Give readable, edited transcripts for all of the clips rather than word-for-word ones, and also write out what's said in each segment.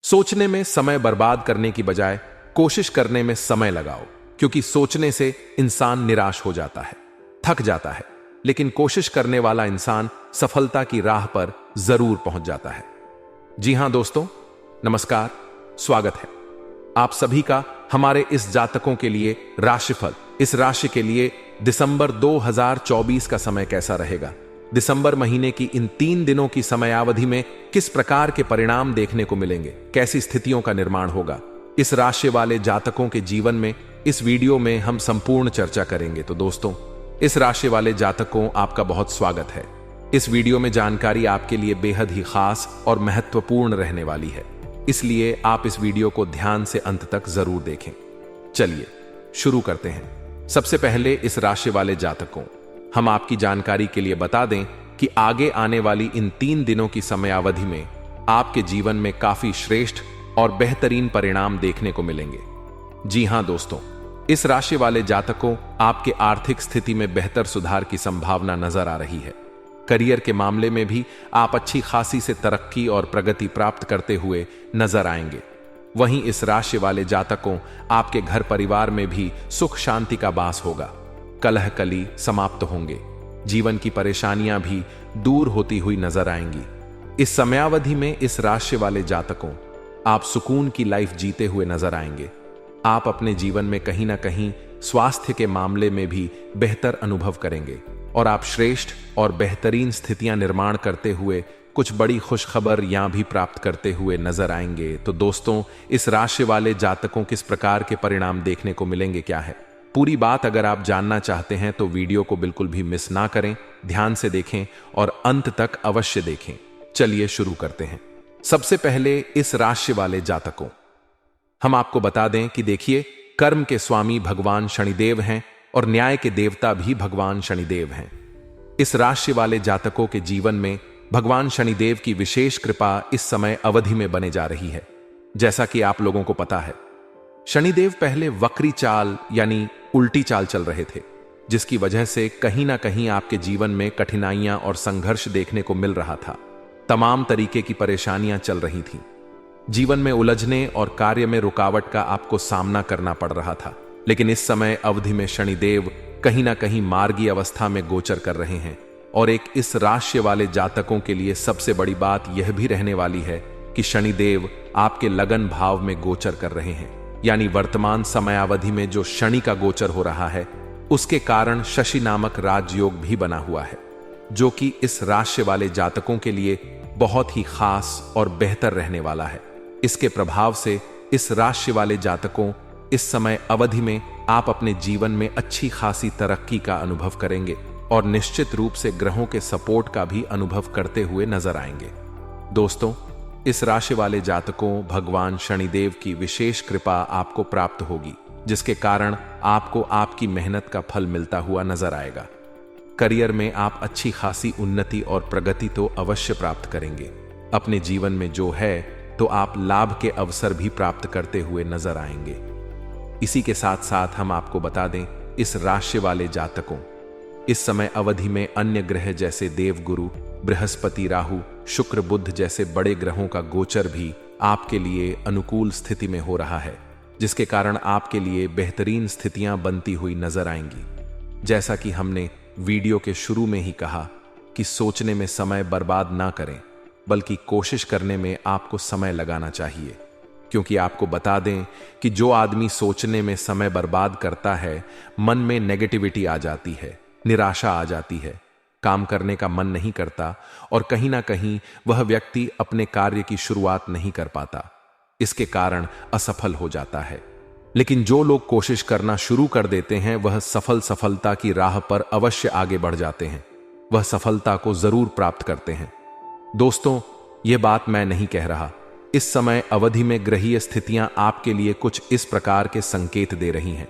सोचने में समय बर्बाद करने की बजाय कोशिश करने में समय लगाओ, क्योंकि सोचने से इंसान निराश हो जाता है, थक जाता है, लेकिन कोशिश करने वाला इंसान सफलता की राह पर जरूर पहुंच जाता है। जी हां दोस्तों, नमस्कार, स्वागत है आप सभी का हमारे इस जातकों के लिए राशिफल। इस राशि के लिए दिसंबर 2024 का समय कैसा रहेगा, दिसंबर महीने की इन 3 दिनों की समयावधि में किस प्रकार के परिणाम देखने को मिलेंगे, कैसी स्थितियों का निर्माण होगा, इस राशि वाले जातकों के जीवन में इस वीडियो में हम संपूर्ण चर्चा करेंगे। तो दोस्तों, इस राशि वाले जातकों, आपका बहुत स्वागत है। इस वीडियो में जानकारी आपके लिए बेहद ही खास और महत्वपूर्ण रहने वाली है, इसलिए आप इस वीडियो को ध्यान से अंत तक जरूर देखें। चलिए शुरू करते हैं। सबसे पहले इस राशि वाले जातकों, हम आपकी जानकारी के लिए बता दें कि आगे आने वाली इन 3 दिनों की समयावधि में आपके जीवन में काफी श्रेष्ठ और बेहतरीन परिणाम देखने को मिलेंगे। जी हां दोस्तों, इस राशि वाले जातकों, आपके आर्थिक स्थिति में बेहतर सुधार की संभावना नजर आ रही है। करियर के मामले में भी आप अच्छी खासी से तरक्की और प्रगति प्राप्त करते हुए नजर आएंगे। वहीं इस राशि वाले जातकों, आपके घर परिवार में भी सुख शांति का वास होगा, कलह कली समाप्त होंगे, जीवन की परेशानियां भी दूर होती हुई नजर आएंगी। इस समयावधि में इस राशि वाले जातकों, आप सुकून की लाइफ जीते हुए नजर आएंगे। आप अपने जीवन में कहीं ना कहीं स्वास्थ्य के मामले में भी बेहतर अनुभव करेंगे और आप श्रेष्ठ और बेहतरीन स्थितियां निर्माण करते हुए कुछ बड़ी खुशखबर यहां भी प्राप्त करते हुए नजर आएंगे। तो दोस्तों, इस राशि वाले जातकों किस प्रकार के परिणाम देखने को मिलेंगे, क्या है पूरी बात, अगर आप जानना चाहते हैं तो वीडियो को बिल्कुल भी मिस ना करें, ध्यान से देखें और अंत तक अवश्य देखें। चलिए शुरू करते हैं। सबसे पहले इस राशि वाले जातकों, हम आपको बता दें कि देखिए, कर्म के स्वामी भगवान शनिदेव हैं और न्याय के देवता भी भगवान शनिदेव हैं। इस राशि वाले जातकों के जीवन में भगवान शनिदेव की विशेष कृपा इस समय अवधि में बने जा रही है। जैसा कि आप लोगों को पता है, शनिदेव पहले वक्री चाल यानी उल्टी चाल चल रहे थे, जिसकी वजह से कहीं ना कहीं आपके जीवन में कठिनाइयां और संघर्ष देखने को मिल रहा था। तमाम तरीके की परेशानियां चल रही थीं। जीवन में उलझने और कार्य में रुकावट का आपको सामना करना पड़ रहा था। लेकिन इस समय अवधि में शनिदेव कहीं ना कहीं मार्गी अवस्था में गोचर कर रहे हैं और एक इस राशि वाले जातकों के लिए सबसे बड़ी बात यह भी रहने वाली है कि शनिदेव आपके लगन भाव में गोचर कर रहे हैं। यानी वर्तमान समयावधि में जो शनि का गोचर हो रहा है, उसके कारण शशि नामक राजयोग भी बना हुआ है, जो कि इस राशि वाले जातकों के लिए बहुत ही खास और बेहतर रहने वाला है। इसके प्रभाव से इस राशि वाले जातकों, इस समय अवधि में आप अपने जीवन में अच्छी खासी तरक्की का अनुभव करेंगे और निश्चित रूप से ग्रहों के सपोर्ट का भी अनुभव करते हुए नजर आएंगे। दोस्तों, इस राशि वाले जातकों, भगवान शनिदेव की विशेष कृपा आपको प्राप्त होगी, जिसके कारण आपको आपकी मेहनत का फल मिलता हुआ नजर आएगा। करियर में आप अच्छी खासी उन्नति और प्रगति तो अवश्य प्राप्त करेंगे। अपने जीवन में जो है तो आप लाभ के अवसर भी प्राप्त करते हुए नजर आएंगे। इसी के साथ साथ हम आपको बता दें, इस राशि वाले जातकों, इस समय अवधि में अन्य ग्रह जैसे देवगुरु, बृहस्पति, राहु, शुक्र, बुध जैसे बड़े ग्रहों का गोचर भी आपके लिए अनुकूल स्थिति में हो रहा है, जिसके कारण आपके लिए बेहतरीन स्थितियां बनती हुई नजर आएंगी। जैसा कि हमने वीडियो के शुरू में ही कहा कि सोचने में समय बर्बाद ना करें, बल्कि कोशिश करने में आपको समय लगाना चाहिए। क्योंकि आपको बता दें कि जो आदमी सोचने में समय बर्बाद करता है, मन में नेगेटिविटी आ जाती है, निराशा आ जाती है, काम करने का मन नहीं करता और कहीं ना कहीं वह व्यक्ति अपने कार्य की शुरुआत नहीं कर पाता। इसके कारण असफल हो जाता है। लेकिन जो लोग कोशिश करना शुरू कर देते हैं, वह सफलता की राह पर अवश्य आगे बढ़ जाते हैं, वह सफलता को जरूर प्राप्त करते हैं। दोस्तों, यह बात मैं नहीं कह रहा। इस समय अवधि में ग्रहीय स्थितियां आपके लिए कुछ इस प्रकार के संकेत दे रही हैं।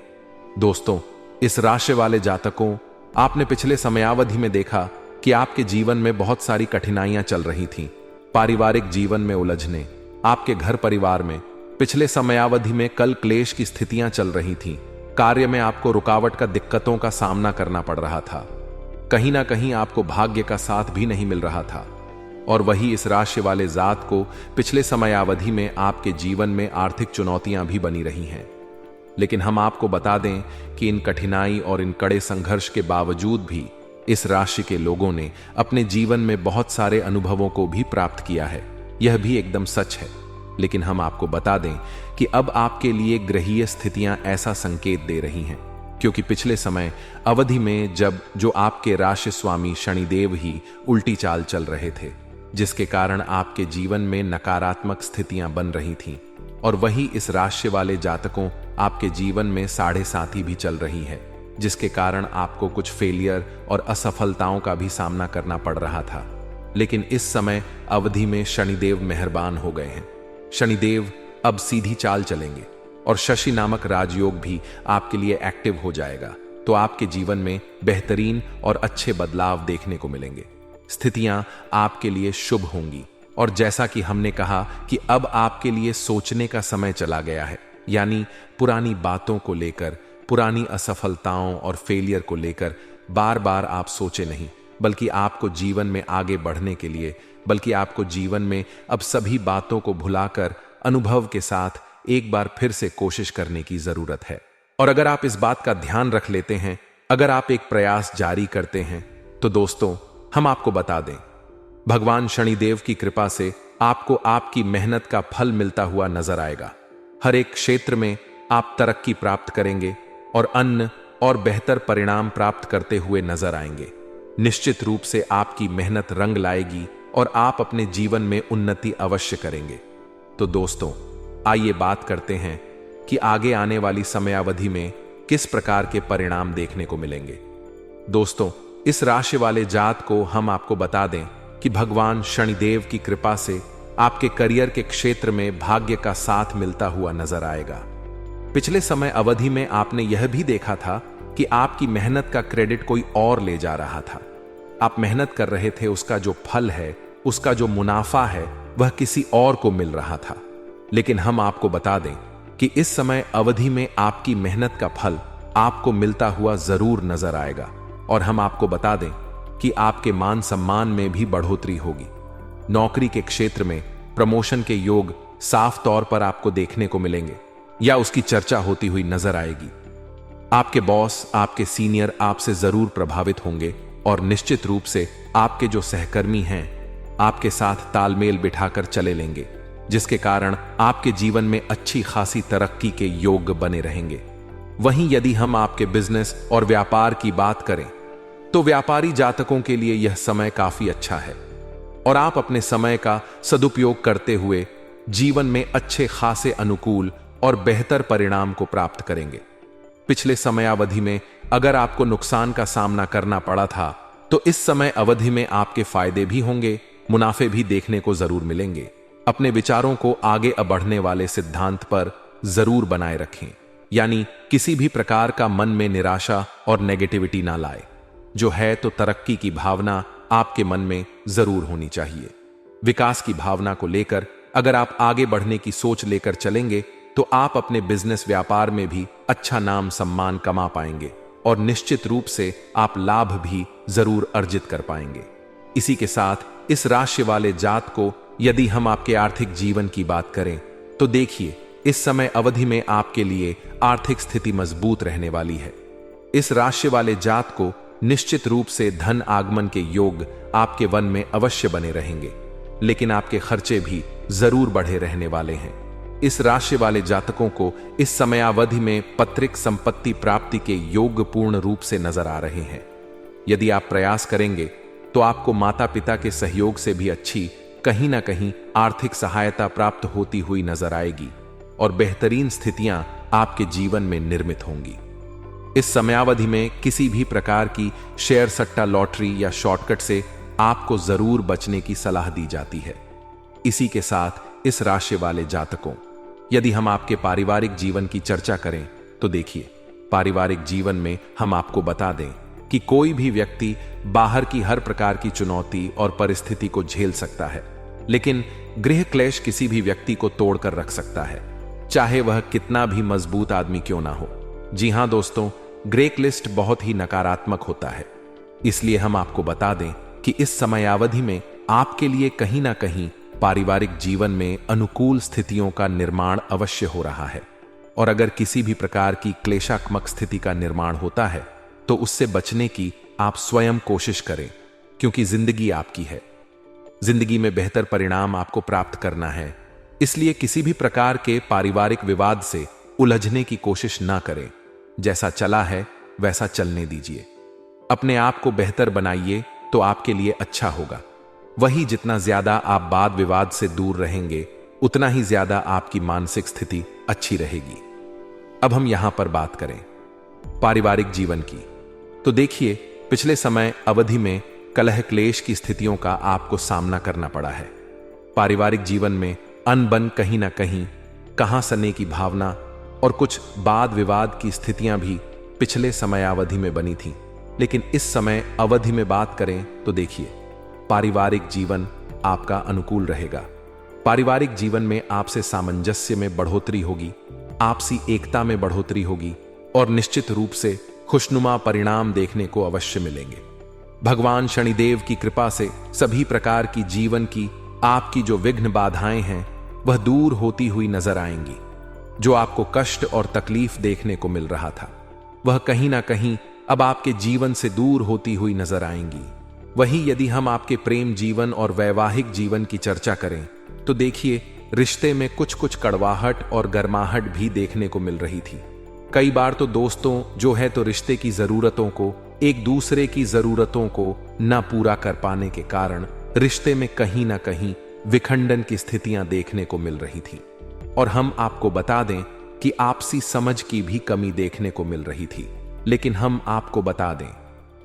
दोस्तों, इस राशि वाले जातकों, आपने पिछले समयावधि में देखा कि आपके जीवन में बहुत सारी कठिनाइयां चल रही थीं। पारिवारिक जीवन में उलझने, आपके घर परिवार में पिछले समयावधि में कल क्लेश की स्थितियां चल रही थीं। कार्य में आपको रुकावट का दिक्कतों का सामना करना पड़ रहा था। कहीं ना कहीं आपको भाग्य का साथ भी नहीं मिल रहा था। और वही इस राशि वाले जात को पिछले समयावधि में आपके जीवन में आर्थिक चुनौतियां भी बनी रही हैं। लेकिन हम आपको बता दें कि इन कठिनाई और इन कड़े संघर्ष के बावजूद भी इस राशि के लोगों ने अपने जीवन में बहुत सारे अनुभवों को भी प्राप्त किया है। यह भी एकदम सच है। लेकिन हम आपको बता दें कि अब आपके लिए ग्रहीय स्थितियां ऐसा संकेत दे रही हैं, क्योंकि पिछले समय अवधि में जब जो आपके राशि स्वामी शनिदेव ही उल्टी चाल चल रहे थे, जिसके कारण आपके जीवन में नकारात्मक स्थितियां बन रही थीं, और वही इस राशि वाले जातकों आपके जीवन में 7.5 भी चल रही है, जिसके कारण आपको कुछ फेलियर और असफलताओं का भी सामना करना पड़ रहा था। लेकिन इस समय अवधि में शनिदेव मेहरबान हो गए हैं। शनिदेव अब सीधी चाल चलेंगे और शशि नामक राजयोग भी आपके लिए एक्टिव हो जाएगा, तो आपके जीवन में बेहतरीन और अच्छे बदलाव देखने को मिलेंगे। स्थितियां आपके लिए शुभ होंगी, और जैसा कि हमने कहा कि अब आपके लिए सोचने का समय चला गया है, यानी पुरानी बातों को लेकर, पुरानी असफलताओं और फेलियर को लेकर बार बार आप सोचे नहीं, बल्कि आपको जीवन में आगे बढ़ने के लिए, बल्कि आपको जीवन में अब सभी बातों को भुलाकर अनुभव के साथ एक बार फिर से कोशिश करने की जरूरत है। और अगर आप इस बात का ध्यान रख लेते हैं, अगर आप एक प्रयास जारी करते हैं, तो दोस्तों हम आपको बता दें, भगवान शनिदेव की कृपा से आपको आपकी मेहनत का फल मिलता हुआ नजर आएगा। हर एक क्षेत्र में आप तरक्की प्राप्त करेंगे और अन्य और बेहतर परिणाम प्राप्त करते हुए नजर आएंगे। निश्चित रूप से आपकी मेहनत रंग लाएगी और आप अपने जीवन में उन्नति अवश्य करेंगे। तो दोस्तों आइए बात करते हैं कि आगे आने वाली समयावधि में किस प्रकार के परिणाम देखने को मिलेंगे। दोस्तों इस राशि वाले जात को हम आपको बता दें कि भगवान शनिदेव की कृपा से आपके करियर के क्षेत्र में भाग्य का साथ मिलता हुआ नजर आएगा। पिछले समय अवधि में आपने यह भी देखा था कि आपकी मेहनत का क्रेडिट कोई और ले जा रहा था। आप मेहनत कर रहे थे, उसका जो फल है, उसका जो मुनाफा है, वह किसी और को मिल रहा था। लेकिन हम आपको बता दें कि इस समय अवधि में आपकी मेहनत का फल आपको मिलता हुआ जरूर नजर आएगा, और हम आपको बता दें कि आपके मान सम्मान में भी बढ़ोतरी होगी। नौकरी के क्षेत्र में प्रमोशन के योग साफ तौर पर आपको देखने को मिलेंगे या उसकी चर्चा होती हुई नजर आएगी। आपके बॉस, आपके सीनियर आपसे जरूर प्रभावित होंगे, और निश्चित रूप से आपके जो सहकर्मी हैं आपके साथ तालमेल बिठाकर चले लेंगे, जिसके कारण आपके जीवन में अच्छी खासी तरक्की के योग बने रहेंगे। वहीं यदि हम आपके बिजनेस और व्यापार की बात करें, तो व्यापारी जातकों के लिए यह समय काफी अच्छा है, और आप अपने समय का सदुपयोग करते हुए जीवन में अच्छे खासे अनुकूल और बेहतर परिणाम को प्राप्त करेंगे। पिछले समयावधि में अगर आपको नुकसान का सामना करना पड़ा था, तो इस समय अवधि में आपके फायदे भी होंगे, मुनाफे भी देखने को जरूर मिलेंगे। अपने विचारों को आगे बढ़ने वाले सिद्धांत पर जरूर बनाए रखें, यानी किसी भी प्रकार का मन में निराशा और नेगेटिविटी ना लाए। जो है तो तरक्की की भावना आपके मन में जरूर होनी चाहिए। विकास की भावना को लेकर अगर आप आगे बढ़ने की सोच लेकर चलेंगे, तो आप अपने बिजनेस व्यापार में भी अच्छा नाम सम्मान कमा पाएंगे, और निश्चित रूप से आप लाभ भी जरूर अर्जित कर पाएंगे। इसी के साथ इस राशि वाले जात को यदि हम आपके आर्थिक जीवन की बात करें, तो देखिए इस समय अवधि में आपके लिए आर्थिक स्थिति मजबूत रहने वाली है। इस राशि वाले जात को निश्चित रूप से धन आगमन के योग आपके वन में अवश्य बने रहेंगे, लेकिन आपके खर्चे भी जरूर बढ़े रहने वाले हैं। इस राशि वाले जातकों को इस समयावधि में पैतृक संपत्ति प्राप्ति के योग पूर्ण रूप से नजर आ रहे हैं। यदि आप प्रयास करेंगे तो आपको माता पिता के सहयोग से भी अच्छी कहीं ना कहीं आर्थिक सहायता प्राप्त होती हुई नजर आएगी, और बेहतरीन स्थितियां आपके जीवन में निर्मित होंगी। इस समयावधि में किसी भी प्रकार की शेयर सट्टा, लॉटरी या शॉर्टकट से आपको जरूर बचने की सलाह दी जाती है। इसी के साथ इस राशि वाले जातकों, यदि हम आपके पारिवारिक जीवन की चर्चा करें, तो देखिए पारिवारिक जीवन में हम आपको बता दें कि कोई भी व्यक्ति बाहर की हर प्रकार की चुनौती और परिस्थिति को झेल सकता है, लेकिन गृह क्लेश किसी भी व्यक्ति को तोड़कर रख सकता है, चाहे वह कितना भी मजबूत आदमी क्यों ना हो। जी हां दोस्तों, ग्रेक लिस्ट बहुत ही नकारात्मक होता है, इसलिए हम आपको बता दें कि इस समयावधि में आपके लिए कहीं ना कहीं पारिवारिक जीवन में अनुकूल स्थितियों का निर्माण अवश्य हो रहा है। और अगर किसी भी प्रकार की क्लेशात्मक स्थिति का निर्माण होता है तो उससे बचने की आप स्वयं कोशिश करें, क्योंकि जिंदगी आपकी है। जिंदगी में बेहतर परिणाम आपको प्राप्त करना है, इसलिए किसी भी प्रकार के पारिवारिक विवाद से उलझने की कोशिश ना करें। जैसा चला है वैसा चलने दीजिए। अपने आप को बेहतर बनाइए तो आपके लिए अच्छा होगा। वही जितना ज्यादा आप वाद विवाद से दूर रहेंगे उतना ही ज्यादा आपकी मानसिक स्थिति अच्छी रहेगी। अब हम यहां पर बात करें पारिवारिक जीवन की, तो देखिए पिछले समय अवधि में कलह क्लेश की स्थितियों का आपको सामना करना पड़ा है। पारिवारिक जीवन में अनबन कहीं ना कहीं, कहां सने की भावना और कुछ वाद विवाद की स्थितियां भी पिछले समयावधि में बनी थी। लेकिन इस समय अवधि में बात करें तो देखिए पारिवारिक जीवन आपका अनुकूल रहेगा। पारिवारिक जीवन में आपसे सामंजस्य में बढ़ोतरी होगी, आपसी एकता में बढ़ोतरी होगी और निश्चित रूप से खुशनुमा परिणाम देखने को अवश्य मिलेंगे। भगवान शनिदेव की कृपा से सभी प्रकार की जीवन की आपकी जो विघ्न बाधाएं हैं वह दूर होती हुई नजर आएंगी। जो आपको कष्ट और तकलीफ देखने को मिल रहा था वह कहीं ना कहीं अब आपके जीवन से दूर होती हुई नजर आएंगी। वहीं यदि हम आपके प्रेम जीवन और वैवाहिक जीवन की चर्चा करें तो देखिए रिश्ते में कुछ कुछ कड़वाहट और गर्माहट भी देखने को मिल रही थी। कई बार तो दोस्तों जो है तो रिश्ते की जरूरतों को, एक दूसरे की जरूरतों को न पूरा कर पाने के कारण रिश्ते में कहीं ना कहीं विखंडन की स्थितियां देखने को मिल रही थी। और हम आपको बता दें कि आपसी समझ की भी कमी देखने को मिल रही थी। लेकिन हम आपको बता दें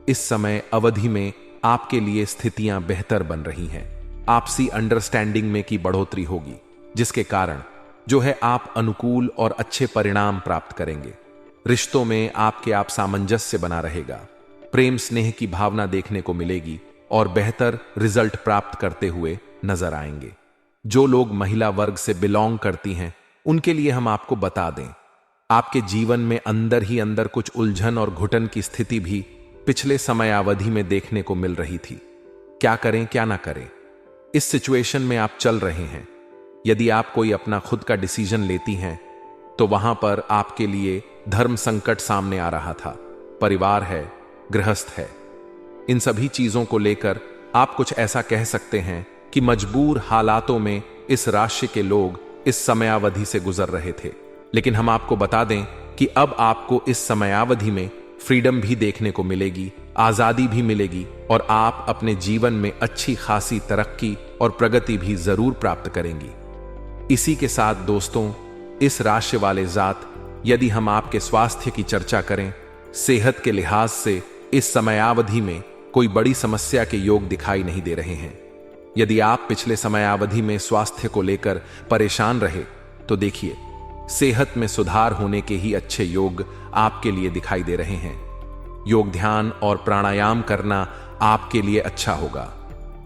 इस समय अवधि में आपके लिए स्थितियां बेहतर बन रही हैं। आपसी अंडरस्टैंडिंग में की बढ़ोतरी होगी, जिसके कारण जो है आप अनुकूल और अच्छे परिणाम प्राप्त करेंगे। रिश्तों में आपके आप सामंजस्य बना रहेगा, प्रेम स्नेह की भावना देखने को मिलेगी और बेहतर रिजल्ट प्राप्त करते हुए नजर आएंगे। जो लोग महिला वर्ग से बिलोंग करती हैं उनके लिए हम आपको बता दें आपके जीवन में अंदर ही अंदर कुछ उलझन और घुटन की स्थिति भी पिछले समयावधि में देखने को मिल रही थी। क्या करें क्या ना करें, इस सिचुएशन में आप चल रहे हैं। यदि आप कोई अपना खुद का डिसीजन लेती हैं तो वहां पर आपके लिए धर्म संकट सामने आ रहा था, परिवार है, गृहस्थ है। इन सभी चीजों को लेकर आप कुछ ऐसा कह सकते हैं कि मजबूर हालातों में इस राशि के लोग इस समयावधि से गुजर रहे थे। लेकिन हम आपको बता दें कि अब आपको इस समयावधि में फ्रीडम भी देखने को मिलेगी, आजादी भी मिलेगी और आप अपने जीवन में अच्छी खासी तरक्की और प्रगति भी जरूर प्राप्त करेंगी। इसी के साथ दोस्तों इस राशि वाले जात, यदि हम आपके स्वास्थ्य की चर्चा करें, सेहत के लिहाज से इस समयावधि में कोई बड़ी समस्या के योग दिखाई नहीं दे रहे हैं। यदि आप पिछले समयावधि में स्वास्थ्य को लेकर परेशान रहे तो देखिए सेहत में सुधार होने के ही अच्छे योग आपके लिए दिखाई दे रहे हैं। योग, ध्यान और प्राणायाम करना आपके लिए अच्छा होगा।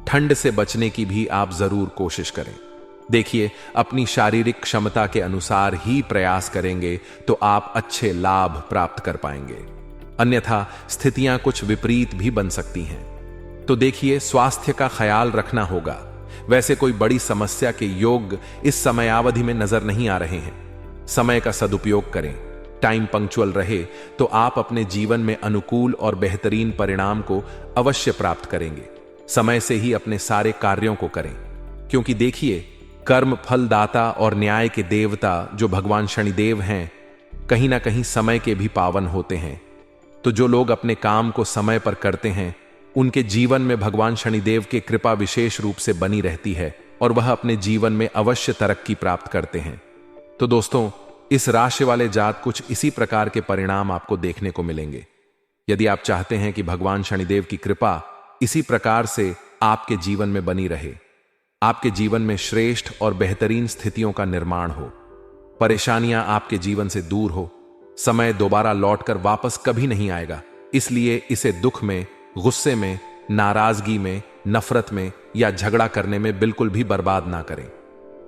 ठंड से बचने की भी आप जरूर कोशिश करें। देखिए अपनी शारीरिक क्षमता के अनुसार ही प्रयास करेंगे तो आप अच्छे लाभ प्राप्त कर पाएंगे, अन्यथा स्थितियां कुछ विपरीत भी बन सकती हैं। तो देखिए स्वास्थ्य का ख्याल रखना होगा। वैसे कोई बड़ी समस्या के योग इस समयावधि में नजर नहीं आ रहे हैं। समय का सदुपयोग करें, टाइम पंक्चुअल रहे तो आप अपने जीवन में अनुकूल और बेहतरीन परिणाम को अवश्य प्राप्त करेंगे। समय से ही अपने सारे कार्यों को करें, क्योंकि देखिए कर्म फलदाता और न्याय के देवता जो भगवान शनिदेव हैं कहीं ना कहीं समय के भी पावन होते हैं। तो जो लोग अपने काम को समय पर करते हैं उनके जीवन में भगवान शनिदेव की कृपा विशेष रूप से बनी रहती है और वह अपने जीवन में अवश्य तरक्की प्राप्त करते हैं। तो दोस्तों इस राशि वाले जात कुछ इसी प्रकार के परिणाम आपको देखने को मिलेंगे। यदि आप चाहते हैं कि भगवान शनिदेव की कृपा इसी प्रकार से आपके जीवन में बनी रहे, आपके जीवन में श्रेष्ठ और बेहतरीन स्थितियों का निर्माण हो, परेशानियां आपके जीवन से दूर हो, समय दोबारा लौटकर वापस कभी नहीं आएगा, इसलिए इसे दुख में, गुस्से में, नाराजगी में, नफरत में या झगड़ा करने में बिल्कुल भी बर्बाद ना करें।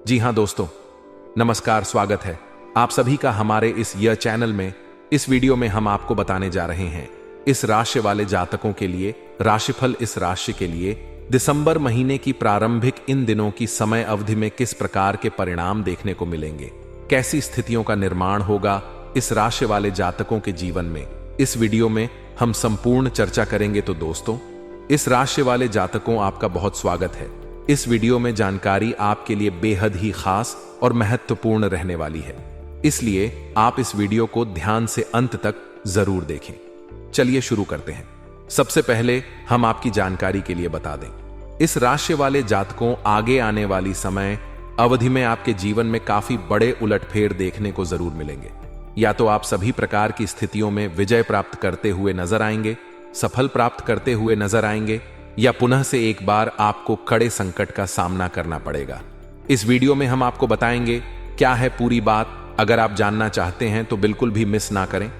जी हां दोस्तों, नमस्कार, स्वागत है आप सभी का हमारे इस चैनल में। इस वीडियो में हम आपको बताने जा रहे हैं इस राशि वाले जातकों के लिए राशिफल, इस राशि के लिए दिसंबर महीने की प्रारंभिक इन दिनों की समय अवधि में किस प्रकार के परिणाम देखने को मिलेंगे, कैसी स्थितियों का निर्माण होगा इस राशि वाले जातकों के जीवन में, इस वीडियो में हम संपूर्ण चर्चा करेंगे। तो दोस्तों, इस राशि वाले जातकों, आपका बहुत स्वागत है। इस वीडियो में जानकारी आपके लिए बेहद ही खास और महत्वपूर्ण रहने वाली है, इसलिए आप इस वीडियो को ध्यान से अंत तक जरूर देखें। चलिए शुरू करते हैं। सबसे पहले हम आपकी जानकारी के लिए बता दें, इस राशि वाले जातकों, आगे आने वाली समय अवधि में आपके जीवन में काफी बड़े उलटफेर देखने को जरूर मिलेंगे। या तो आप सभी प्रकार की स्थितियों में विजय प्राप्त करते हुए नजर आएंगे, सफल प्राप्त करते हुए नजर आएंगे, या पुनः से एक बार आपको कड़े संकट का सामना करना पड़ेगा। इस वीडियो में हम आपको बताएंगे क्या है पूरी बात। अगर आप जानना चाहते हैं तो बिल्कुल भी मिस ना करें,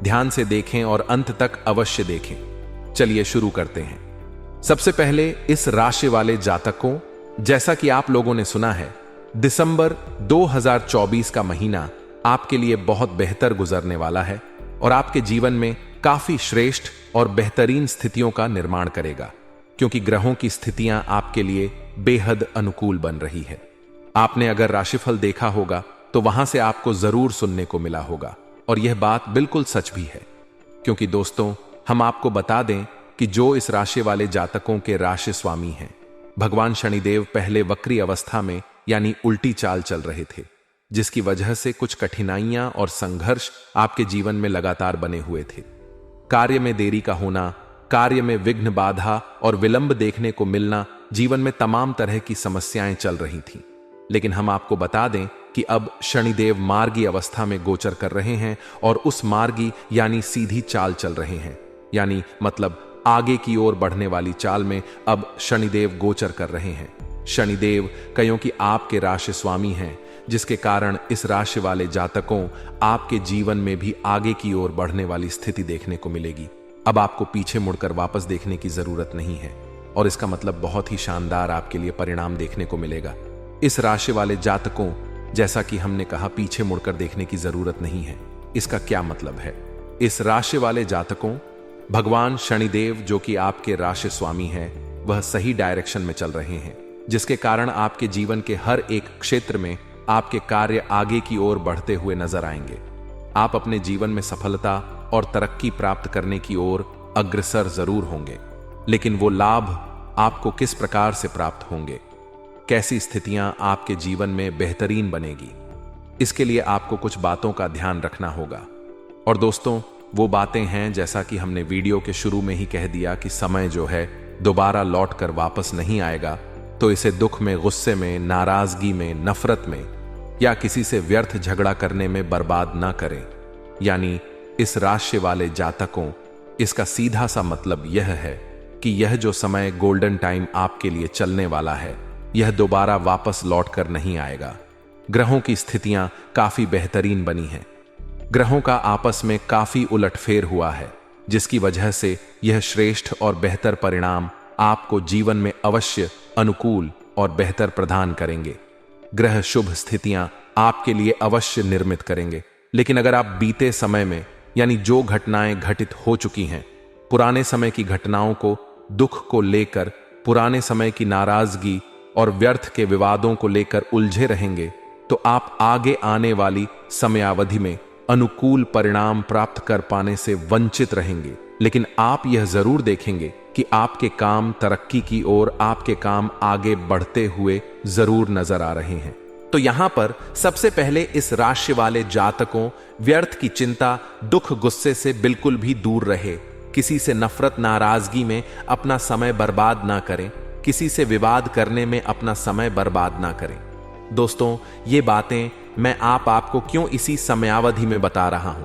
ध्यान से देखें और अंत तक अवश्य देखें। चलिए शुरू करते हैं। सबसे पहले इस राशि वाले जातकों, जैसा कि आप लोगों ने सुना है, दिसंबर 2024 का महीना आपके लिए बहुत बेहतर गुजरने वाला है और आपके जीवन में काफी श्रेष्ठ और बेहतरीन स्थितियों का निर्माण करेगा, क्योंकि ग्रहों की स्थितियां आपके लिए बेहद अनुकूल बन रही है। आपने अगर राशिफल देखा होगा तो वहां से आपको जरूर सुनने को मिला होगा, और यह बात बिल्कुल सच भी है, क्योंकि दोस्तों, हम आपको बता दें कि जो इस राशि वाले जातकों के राशि स्वामी हैं, भगवान शनिदेव पहले वक्री अवस्था में यानी उल्टी चाल चल रहे थे, जिसकी वजह से कुछ कठिनाइयां और संघर्ष आपके जीवन में लगातार बने हुए थे। कार्य में देरी का होना, कार्य में विघ्न, बाधा और विलंब देखने को मिलना, जीवन में तमाम तरह की समस्याएं चल रही थीं। लेकिन हम आपको बता दें कि अब शनिदेव मार्गी अवस्था में गोचर कर रहे हैं और उस मार्गी यानी सीधी चाल चल रहे हैं, यानी मतलब आगे की ओर बढ़ने वाली चाल में अब शनिदेव गोचर कर रहे हैं। शनिदेव कईयों की आपके राशि स्वामी हैं, जिसके कारण इस राशि वाले जातकों, आपके जीवन में भी आगे की ओर बढ़ने वाली स्थिति देखने को मिलेगी। अब आपको पीछे मुड़कर वापस देखने की जरूरत नहीं है, और इसका मतलब बहुत ही शानदार आपके लिए परिणाम देखने को मिलेगा। इस राशि वाले जातकों, जैसा कि हमने कहा, पीछे मुड़कर देखने की जरूरत नहीं है। इसका क्या मतलब है? इस राशि वाले जातकों, भगवान शनिदेव जो कि आपके राशि स्वामी हैं, वह सही डायरेक्शन में चल रहे हैं, जिसके कारण आपके जीवन के हर एक क्षेत्र में आपके कार्य आगे की ओर बढ़ते हुए नजर आएंगे। आप अपने जीवन में सफलता और तरक्की प्राप्त करने की ओर अग्रसर जरूर होंगे, लेकिन वो लाभ आपको किस प्रकार से प्राप्त होंगे, कैसी स्थितियां आपके जीवन में बेहतरीन बनेगी, इसके लिए आपको कुछ बातों का ध्यान रखना होगा। और दोस्तों, वो बातें हैं, जैसा कि हमने वीडियो के शुरू में ही कह दिया, कि समय जो है दोबारा लौट कर वापस नहीं आएगा, तो इसे दुख में, गुस्से में, नाराजगी में, नफरत में या किसी से व्यर्थ झगड़ा करने में बर्बाद ना करें। यानी इस राशि वाले जातकों, इसका सीधा सा मतलब यह है कि यह जो समय गोल्डन टाइम आपके लिए चलने वाला है, यह दोबारा वापस लौट कर नहीं आएगा। ग्रहों की स्थितियां काफी बेहतरीन बनी हैं। ग्रहों का आपस में काफी उलटफेर हुआ है, जिसकी वजह से यह श्रेष्ठ और बेहतर परिणाम आपको जीवन में अवश्य अनुकूल और बेहतर प्रदान करेंगे। ग्रह शुभ स्थितियां आपके लिए अवश्य निर्मित करेंगे। लेकिन अगर आप बीते समय में, यानी जो घटनाएं घटित हो चुकी हैं, पुराने समय की घटनाओं को, दुख को लेकर, पुराने समय की नाराजगी और व्यर्थ के विवादों को लेकर उलझे रहेंगे, तो आप आगे आने वाली समयावधि में अनुकूल परिणाम प्राप्त कर पाने से वंचित रहेंगे। लेकिन आप यह जरूर देखेंगे कि आपके काम तरक्की की ओर, आपके काम आगे बढ़ते हुए जरूर नजर आ रहे हैं। तो यहां पर सबसे पहले इस राशि वाले जातकों, व्यर्थ की चिंता, दुख, गुस्से से बिल्कुल भी दूर रहे। किसी से नफरत, नाराजगी में अपना समय बर्बाद ना करें, किसी से विवाद करने में अपना समय बर्बाद ना करें। दोस्तों, ये बातें मैं आपको क्यों इसी समयावधि में बता रहा हूं?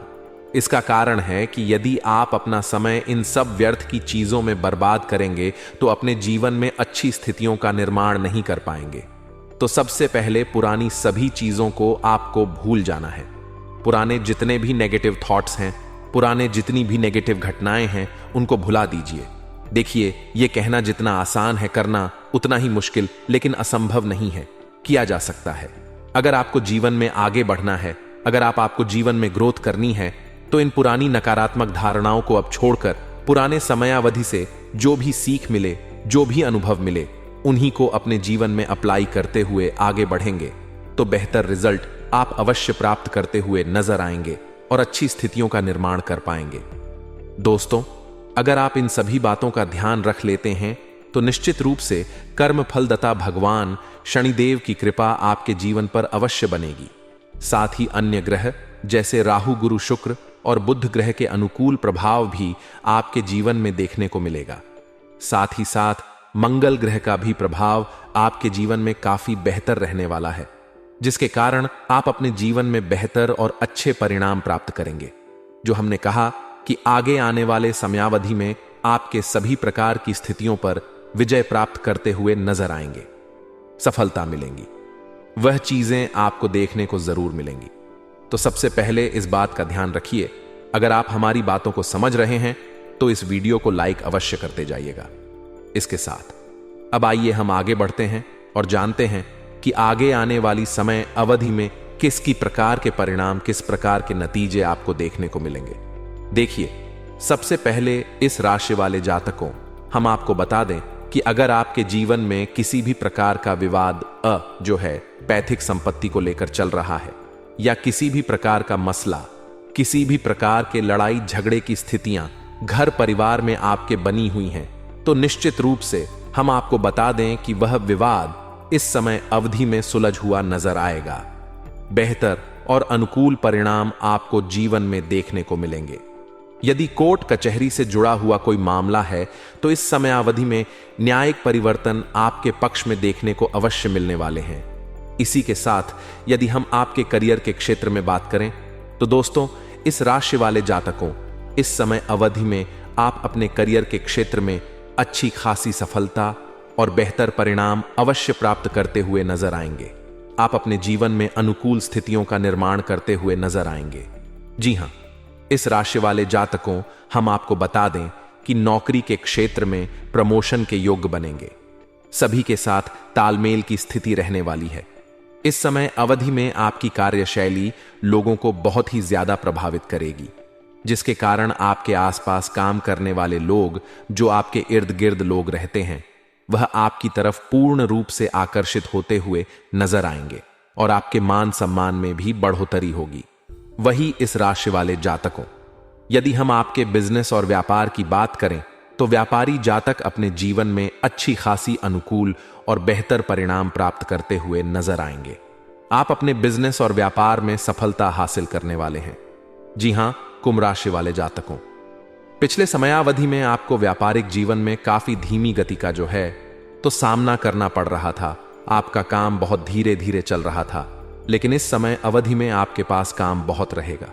इसका कारण है कि यदि आप अपना समय इन सब व्यर्थ की चीजों में बर्बाद करेंगे, तो अपने जीवन में अच्छी स्थितियों का निर्माण नहीं कर पाएंगे। तो सबसे पहले पुरानी सभी चीजों को आपको भूल जाना है। पुराने जितने भी नेगेटिव थॉट्स हैं, पुराने जितनी भी नेगेटिव घटनाएं हैं, उनको भुला दीजिए। देखिए, ये कहना जितना आसान है, करना उतना ही मुश्किल, लेकिन असंभव नहीं है, किया जा सकता है। अगर आपको जीवन में आगे बढ़ना है, अगर आपको जीवन में ग्रोथ करनी है, तो इन पुरानी नकारात्मक धारणाओं को अब छोड़कर पुराने समयावधि से जो भी सीख मिले जो भी अनुभव मिले उन्हीं को अपने जीवन में अप्लाई करते हुए आगे बढ़ेंगे तो बेहतर रिजल्ट आप अवश्य प्राप्त करते हुए नजर आएंगे और अच्छी स्थितियों का निर्माण कर पाएंगे। दोस्तों, अगर आप इन सभी बातों का ध्यान रख लेते हैं तो निश्चित रूप से कर्म फलदाता भगवान शनिदेव की कृपा आपके जीवन पर अवश्य बनेगी। साथ ही अन्य ग्रह जैसे राहु, गुरु, शुक्र और बुध ग्रह के अनुकूल प्रभाव भी आपके जीवन में देखने को मिलेगा। साथ ही साथ मंगल ग्रह का भी प्रभाव आपके जीवन में काफी बेहतर रहने वाला है, जिसके कारण आप अपने जीवन में बेहतर और अच्छे परिणाम प्राप्त करेंगे। जो हमने कहा कि आगे आने वाले समयावधि में आपके सभी प्रकार की स्थितियों पर विजय प्राप्त करते हुए नजर आएंगे, सफलता मिलेंगी, वह चीजें आपको देखने को जरूर मिलेंगी। तो सबसे पहले इस बात का ध्यान रखिए, अगर आप हमारी बातों को समझ रहे हैं तो इस वीडियो को लाइक अवश्य करते जाइएगा। इसके साथ अब आइए हम आगे बढ़ते हैं और जानते हैं कि आगे आने वाली समय अवधि में किसकी प्रकार के परिणाम, किस प्रकार के नतीजे आपको देखने को मिलेंगे। देखिए, सबसे पहले इस राशि वाले जातकों, हम आपको बता दें कि अगर आपके जीवन में किसी भी प्रकार का विवाद जो है पैतृक संपत्ति को लेकर चल रहा है, या किसी भी प्रकार का मसला, किसी भी प्रकार के लड़ाई झगड़े की स्थितियां घर परिवार में आपके बनी हुई हैं, तो निश्चित रूप से हम आपको बता दें कि वह विवाद इस समय अवधि में सुलझ हुआ नजर आएगा। बेहतर और अनुकूल परिणाम आपको जीवन में देखने को मिलेंगे। यदि कोर्ट कचहरी से जुड़ा हुआ कोई मामला है तो इस समय अवधि में न्यायिक परिवर्तन आपके पक्ष में देखने को अवश्य मिलने वाले हैं। इसी के साथ यदि हम आपके करियर के क्षेत्र में बात करें तो दोस्तों, इस राशि वाले जातकों, इस समय अवधि में आप अपने करियर के क्षेत्र में अच्छी खासी सफलता और बेहतर परिणाम अवश्य प्राप्त करते हुए नजर आएंगे। आप अपने जीवन में अनुकूल स्थितियों का निर्माण करते हुए नजर आएंगे। जी हां, इस राशि वाले जातकों, हम आपको बता दें कि नौकरी के क्षेत्र में प्रमोशन के योग्य बनेंगे। सभी के साथ तालमेल की स्थिति रहने वाली है। इस समय अवधि में आपकी कार्यशैली लोगों को बहुत ही ज्यादा प्रभावित करेगी, जिसके कारण आपके आसपास काम करने वाले लोग, जो आपके इर्द गिर्द लोग रहते हैं, वह आपकी तरफ पूर्ण रूप से आकर्षित होते हुए नजर आएंगे और आपके मान सम्मान में भी बढ़ोतरी होगी। वही इस राशि वाले जातकों, यदि हम आपके बिजनेस और व्यापार की बात करें तो व्यापारी जातक अपने जीवन में अच्छी खासी अनुकूल और बेहतर परिणाम प्राप्त करते हुए नजर आएंगे। आप अपने बिजनेस और व्यापार में सफलता हासिल करने वाले हैं। जी हां, कुंभ राशि वाले जातकों, पिछले समयावधि में आपको व्यापारिक जीवन में काफी धीमी गति का जो है तो सामना करना पड़ रहा था। आपका काम बहुत धीरे धीरे चल रहा था, लेकिन इस समय अवधि में आपके पास काम बहुत रहेगा।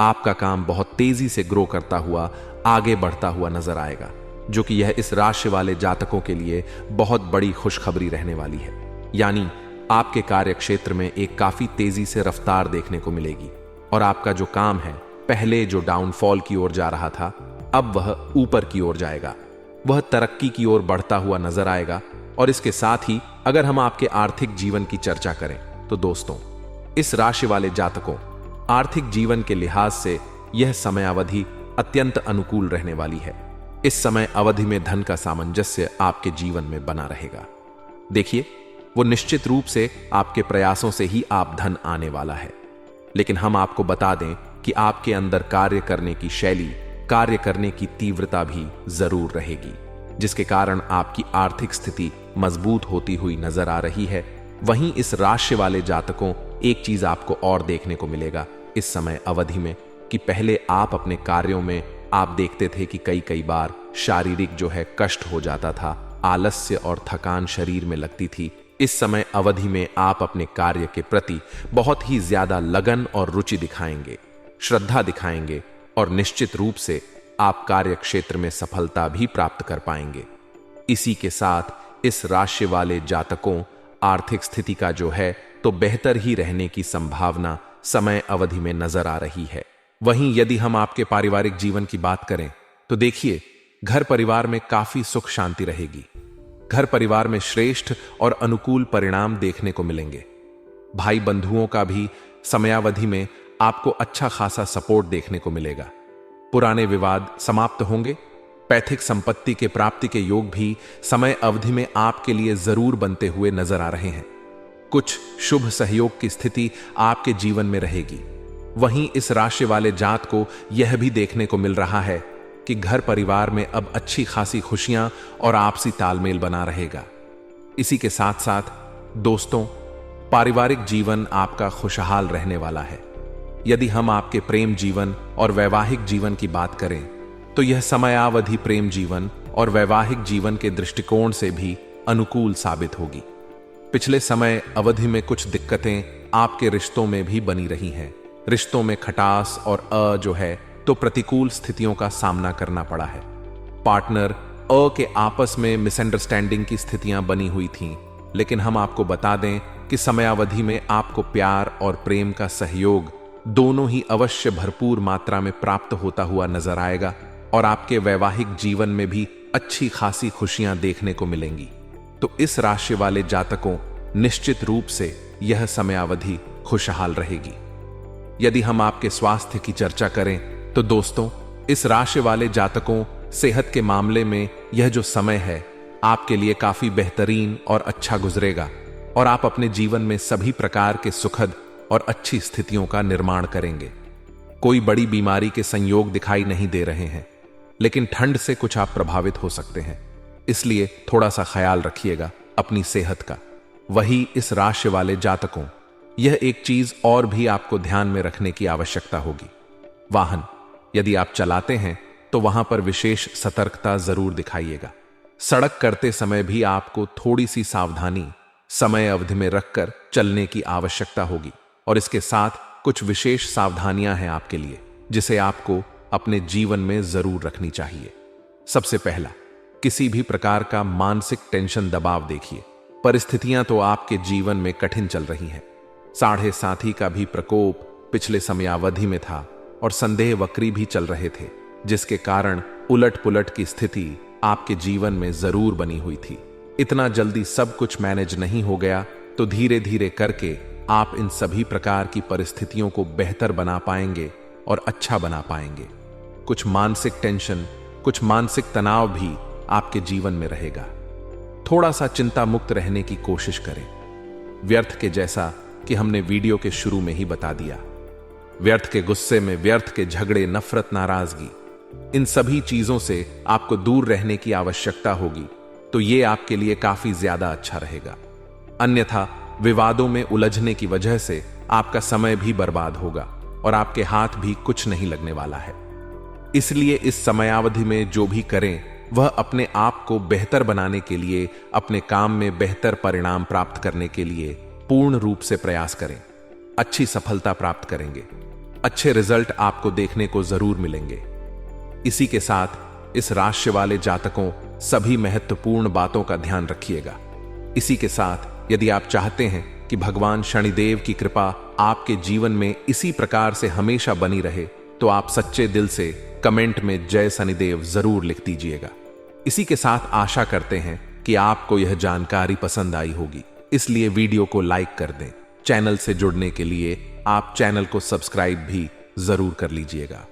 आपका काम बहुत तेजी से ग्रो करता हुआ, आगे बढ़ता हुआ नजर आएगा, जो कि यह इस राशि वाले जातकों के लिए बहुत बड़ी खुशखबरी रहने वाली है। यानी आपके कार्य क्षेत्र में एक काफी तेजी से रफ्तार देखने को मिलेगी और आपका जो काम है, पहले जो डाउनफॉल की ओर जा रहा था, अब वह ऊपर की ओर जाएगा, वह तरक्की की ओर बढ़ता हुआ नजर आएगा। और इसके साथ ही अगर हम आपके आर्थिक जीवन की चर्चा करें तो दोस्तों, इस राशि वाले जातकों, आर्थिक जीवन के लिहाज से यह समयावधि अत्यंत अनुकूल रहने वाली है। इस समय अवधि में धन का सामंजस्य आपके जीवन में बना रहेगा। देखिए, वो निश्चित रूप से आपके प्रयासों से ही आप धन आने वाला है, लेकिन हम आपको बता दें कि आपके अंदर कार्य करने की शैली, कार्य करने की तीव्रता भी जरूर रहेगी, जिसके कारण आपकी आर्थिक स्थिति मजबूत होती हुई नजर आ रही है। वहीं इस राशि वाले जातकों, एक चीज आपको और देखने को मिलेगा इस समय अवधि में कि पहले आप अपने कार्यों में आप देखते थे कि कई बार शारीरिक जो है कष्ट हो जाता था, आलस्य और थकान शरीर में लगती थी। इस समय अवधि में आप अपने कार्य के प्रति बहुत ही ज्यादा लगन और रुचि दिखाएंगे, श्रद्धा दिखाएंगे और निश्चित रूप से आप कार्य क्षेत्र में सफलता भी प्राप्त कर पाएंगे। इसी के साथ इस राशि वाले जातकों, आर्थिक स्थिति का जो है तो बेहतर ही रहने की संभावना समय अवधि में नजर आ रही है। वहीं यदि हम आपके पारिवारिक जीवन की बात करें तो देखिए, घर परिवार में काफी सुख शांति रहेगी। घर परिवार में श्रेष्ठ और अनुकूल परिणाम देखने को मिलेंगे। भाई बंधुओं का भी समयावधि में आपको अच्छा खासा सपोर्ट देखने को मिलेगा। पुराने विवाद समाप्त होंगे पैतृक संपत्ति के प्राप्ति के योग भी समय अवधि में आपके लिए जरूर बनते हुए नजर आ रहे हैं। कुछ शुभ सहयोग की स्थिति आपके जीवन में रहेगी। वहीं इस राशि वाले जात को यह भी देखने को मिल रहा है कि घर परिवार में अब अच्छी खासी खुशियां और आपसी तालमेल बना रहेगा। इसी के साथ साथ दोस्तों, पारिवारिक जीवन आपका खुशहाल रहने वाला है। यदि हम आपके प्रेम जीवन और वैवाहिक जीवन की बात करें तो यह समयावधि प्रेम जीवन और वैवाहिक जीवन के दृष्टिकोण से भी अनुकूल साबित होगी। पिछले समय अवधि में कुछ दिक्कतें आपके रिश्तों में भी बनी रही हैं। रिश्तों में खटास और जो है तो प्रतिकूल स्थितियों का सामना करना पड़ा है। पार्टनर के आपस में मिसअंडरस्टैंडिंग की स्थितियां बनी हुई थीं, लेकिन हम आपको बता दें कि समयावधि में आपको प्यार और प्रेम का सहयोग दोनों ही अवश्य भरपूर मात्रा में प्राप्त होता हुआ नजर आएगा और आपके वैवाहिक जीवन में भी अच्छी खासी खुशियां देखने को मिलेंगी। तो इस राशि वाले जातकों निश्चित रूप से यह समयावधि खुशहाल रहेगी। यदि हम आपके स्वास्थ्य की चर्चा करें तो दोस्तों, इस राशि वाले जातकों सेहत के मामले में यह जो समय है आपके लिए काफी बेहतरीन और अच्छा गुजरेगा और आप अपने जीवन में सभी प्रकार के सुखद और अच्छी स्थितियों का निर्माण करेंगे। कोई बड़ी बीमारी के संयोग दिखाई नहीं दे रहे हैं, लेकिन ठंड से कुछ आप प्रभावित हो सकते हैं, इसलिए थोड़ा सा ख्याल रखिएगा अपनी सेहत का। वही इस राशि वाले जातकों, यह एक चीज और भी आपको ध्यान में रखने की आवश्यकता होगी। वाहन यदि आप चलाते हैं तो वहां पर विशेष सतर्कता जरूर दिखाइएगा। सड़क करते समय भी आपको थोड़ी सी सावधानी समय अवधि में रखकर चलने की आवश्यकता होगी और इसके साथ कुछ विशेष सावधानियां हैं आपके लिए जिसे आपको अपने जीवन में जरूर रखनी चाहिए। सबसे पहला, किसी भी प्रकार का मानसिक टेंशन दबाव देखिए। परिस्थितियां तो आपके जीवन में कठिन चल रही हैं। 7.5 का भी प्रकोप पिछले समयावधि में था और संदेह वक्री भी चल रहे थे, जिसके कारण उलट पुलट की स्थिति आपके जीवन में जरूर बनी हुई थी। इतना जल्दी सब कुछ मैनेज नहीं हो गया, तो धीरे धीरे करके आप इन सभी प्रकार की परिस्थितियों को बेहतर बना पाएंगे और अच्छा बना पाएंगे। कुछ मानसिक टेंशन, कुछ मानसिक तनाव भी आपके जीवन में रहेगा। थोड़ा सा चिंता मुक्त रहने की कोशिश करें। व्यर्थ के, जैसा कि हमने वीडियो के शुरू में ही बता दिया, व्यर्थ के गुस्से में, व्यर्थ के झगड़े, नफरत, नाराजगी, इन सभी चीजों से आपको दूर रहने की आवश्यकता होगी। तो ये आपके लिए काफी ज्यादा अच्छा रहेगा। अन्यथा विवादों में उलझने की वजह से आपका समय भी बर्बाद होगा और आपके हाथ भी कुछ नहीं लगने वाला है। इसलिए इस समयावधि में जो भी करें वह अपने आप को बेहतर बनाने के लिए, अपने काम में बेहतर परिणाम प्राप्त करने के लिए पूर्ण रूप से प्रयास करें। अच्छी सफलता प्राप्त करेंगे, अच्छे रिजल्ट आपको देखने को जरूर मिलेंगे। इसी के साथ इस राशि वाले जातकों सभी महत्वपूर्ण बातों का ध्यान रखिएगा। इसी के साथ यदि आप चाहते हैं कि भगवान शनिदेव की कृपा आपके जीवन में इसी प्रकार से हमेशा बनी रहे, तो आप सच्चे दिल से कमेंट में जय शनिदेव जरूर लिख दीजिएगा। इसी के साथ आशा करते हैं कि आपको यह जानकारी पसंद आई होगी, इसलिए वीडियो को लाइक कर दें। चैनल से जुड़ने के लिए आप चैनल को सब्सक्राइब भी जरूर कर लीजिएगा।